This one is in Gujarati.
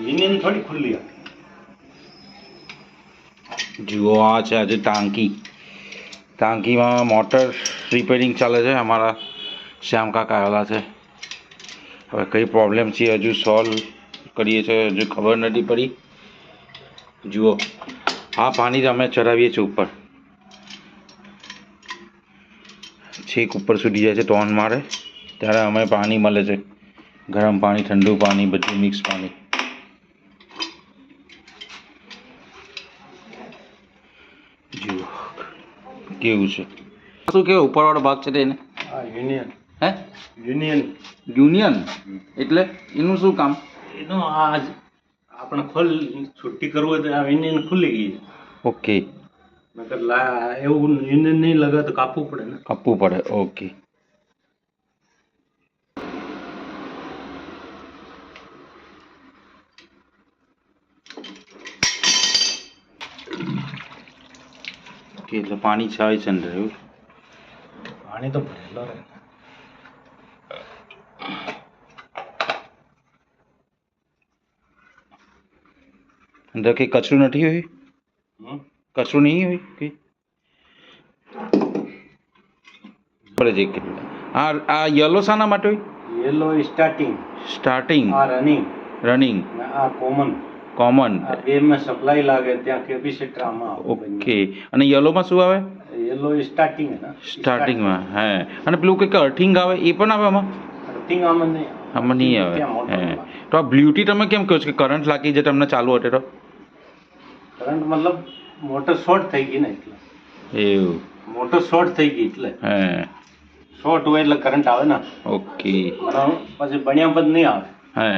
યુનિયન થોડી ખુલ્લી હતી. જુઓ આ છે આજે ટાંકીમાં મોટર રિપેરિંગ ચાલે છે. અમારા શ્યામ કાકા આવેલા છે. હવે કઈ પ્રોબ્લેમ છે હજુ સોલ્વ કરીએ છીએ, હજુ ખબર નથી પડી. જુઓ આ પાણી અમે ચડાવીએ છીએ ઉપર, છેક ઉપર સુધી જાય છે ટોન મારે ત્યારે અમે પાણી મળે છે, ગરમ પાણી, ઠંડુ પાણી, બધું મિક્સ પાણી. જુઓ કેવું છે, શું કેવું ઉપરવાળો ભાગ છે તેને? હા યુનિયન. હે યુનિયન યુનિયન એટલે એનું શું કામ? એનો આ આપણે છુટ્ટી કરવું હોય તો આ યુનિયન ખુલ્લી ગઈ. ઓકે, નકર એવું યુનિયન નહીં લગે તો કાપવું પડે ને. આપવું પડે. ઓકે, ઓકે એટલે પાણી છાય છે અંદર એવું? પાણી તો ભરેલો રહે. અંદર કંઈ કચરું નથી હોય? કચરું નહીં હોય કંઈ? પડે છે આ યલો શાના માટે હોય? યેલો સ્ટાર્ટિંગ, સ્ટાર્ટિંગ, આ રનિંગ, રનિંગ, આ કોમન. કોમન. આ બે માં સપ્લાય લાગે ત્યાં કેપેસિટર આમાં આવે. ઓકે, અને યલોમાં શું આવે? યેલો સ્ટાર્ટિંગ હે ને. સ્ટાર્ટિંગમાં. હે, અને પેલું કંઈક અર્થિંગ આવે એ પણ આવે આમાં? અર્થિંગ આમાં નહીં આવે. આમાં નહીં આવે. હે, તો આ બ્લ્યુટી તમે કેમ કહો છો કે કરંટ લાગી જાય તમને ચાલુ હટે તો? કરંટ મતલબ મોટર શોર્ટ થઈ ગઈ ને એટલે. એવું? મોટર શોર્ટ થઈ ગઈ એટલે. હે, શોર્ટ હોય એટલે કરંટ આવે ને. ઓકે. પછી બન્યા પછી નહીં આવે. હે,